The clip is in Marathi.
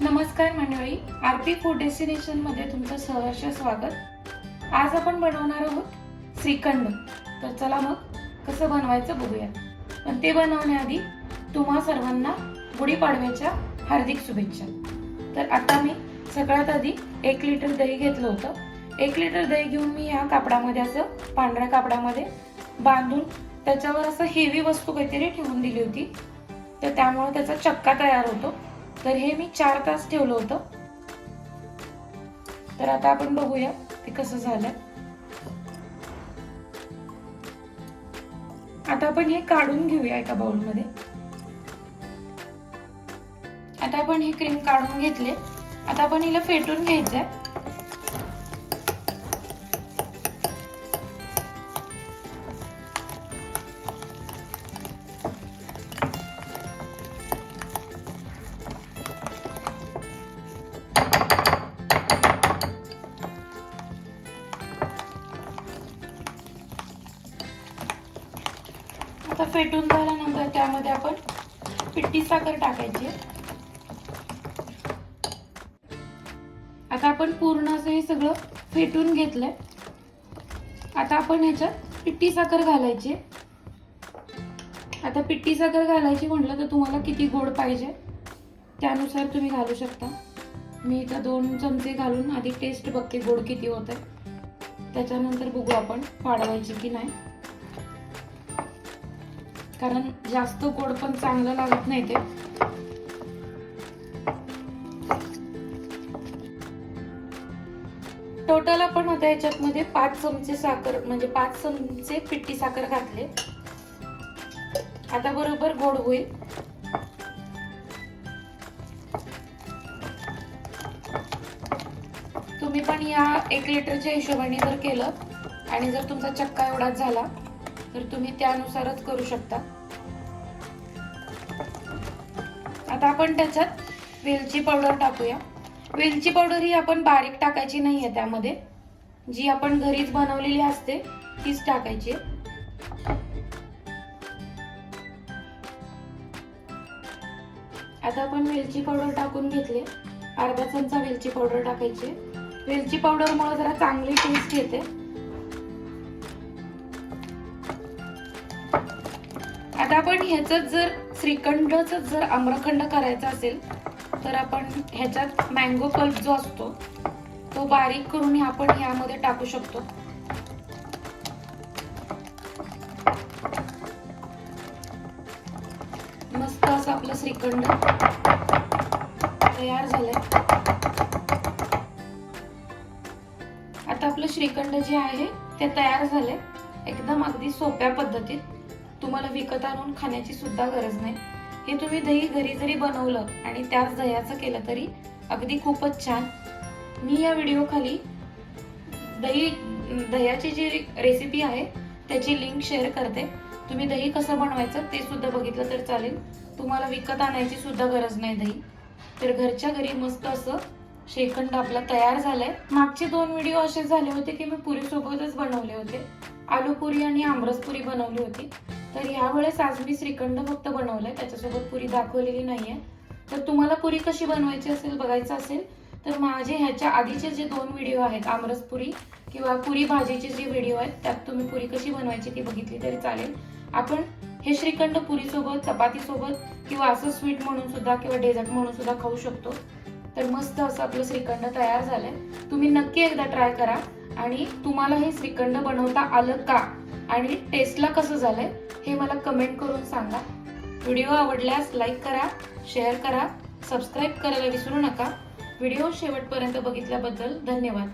नमस्कार मंडळी, आरपी फूड डेस्टिनेशन मध्ये तुमचं सहर्ष स्वागत। आज आपण बनवणार आहोत श्रीखंड। तर चला मग कसं बनवायचं बघूया। पण ते बनवण्याआधी तुम्हा सर्वांना गुढीपाडव्याच्या हार्दिक शुभेच्छा। तर आता मी सगळ्यात आधी 1 लिटर दही घेतलं होतं। 1 लिटर दही घेऊन मी या कापडामध्ये असं पांढऱ्या कापडामध्ये बांधून त्याच्यावर असं हेवी वस्तू काहीतरी ठेवून दिली होती, तर त्यामुळे त्याचा चक्का तयार होतो। तर हे मी 4 तास ठेवलं होतं। तर आता आपण बघूया ते कसं झालंय। आता आपण हे काढून घेऊया एका बाउल मध्ये। आता आपण ही क्रीम काढून घेतली। आता आपण हिला फेटून घ्यायचंय। आता फेटून झाल्यानंतर त्यामध्ये आपण पिठी साखर टाकायची। आता आपण पूर्ण असं हे सगळं फेटून घेतलंय। आता आपण ह्याच्यात पिठी साखर घालायची। आता पिठी साखर घालायची म्हटलं तर तुम्हाला किती गोड पाहिजे त्यानुसार तुम्ही घालू शकता। मी इथं 2 चमचे घालून आधी टेस्ट बघते गोड किती होतंय, त्याच्यानंतर बघू आपण वाढवायची की नाही, कारण जास्त गोड पण चांगलं लागत नाही ते। टोटल आपण आता याच्यात मध्ये 5 चमचे साखर म्हणजे 5 चमचे पिठी साखर घातले। आता बरोबर गोड होईल। तुम्ही पण या 1 लिटरच्या हिशोबाने जर केलं आणि जर तुमचा चक्का एवढाच झाला तर तुम्ही त्यानुसारच करू शकता। आता आपण त्याच्यात वेलची पावडर टाकूया। वेलची पावडर ही आपण बारीक टाकायची नाहीये, त्यामध्ये जी आपण घरीच बनवलेली असते तीच टाकायची। आता आपण वेलची पावडर टाकून घेतली। अर्धा चमचा वेलची पावडर टाकायची। वेलची पावडर मुळे जरा चांगली टेस्ट येते। आता आपण ह्याच्यात जर श्रीखंडचं जर आम्रखंड करायचा असेल तर आपण ह्याच्यात मँगो पल्प जो असतो तो बारीक करून आपण ह्यामध्ये टाकू शकतो। मस्त असं आपलं श्रीखंड तयार झालंय। आता आपलं श्रीखंड जे आहे ते तयार झाले एकदम अगदी सोप्या पद्धतीत। तुम्हाला विकत आणून खाण्याची सुद्धा गरज नाही। हे तुम्ही दही घरी जरी बनवलं आणि त्याच दह्याचं केलं तरी अगदी खूपच छान। मी या व्हिडिओ खाली दह्याची जी रेसिपी आहे त्याची लिंक शेअर करते। तुम्ही दही कसं बनवायचं ते सुद्धा बघितलं तर चालेल। तुम्हाला विकत आणायची सुद्धा गरज नाही दही। तर घरच्या घरी मस्त असं श्रीखंड आपला तयार झालाय। मागचे 2 व्हिडिओ असे झाले होते की मी पुरी सोबतच बनवले होते। आलू पुरी आणि आमरस पुरी बनवली होती। तर यावेळेस आज मी श्रीखंड फक्त बनवलंय, त्याच्यासोबत पुरी दाखवलेली नाहीये। तर तुम्हाला पुरी कशी बनवायची असेल बघायचं असेल तर माझे ह्याच्या आधीचे जे 2 व्हिडिओ आहेत आमरस पुरी किंवा पुरी भाजीचे जे व्हिडिओ आहेत त्यात तुम्ही पुरी कशी बनवायची ती बघितली तरी चालेल। आपण हे श्रीखंड पुरी सोबत, चपाती सोबत किंवा असं स्वीट म्हणून सुद्धा किंवा डेझर्ट म्हणून सुद्धा खाऊ शकतो। तर मस्त असं आपलं श्रीखंड तयार झालंय। तुम्ही नक्की एकदा ट्राय करा आणि तुम्हाला हे श्रीखंड बनवता आलं का आणि टेस्टला कसं झालंय हे मला कमेंट करून सांगा। व्हिडिओ आवडल्यास लाईक करा, शेअर करा, सबस्क्राईब करायला विसरू नका। व्हिडिओ शेवटपर्यंत बघितल्याबद्दल धन्यवाद।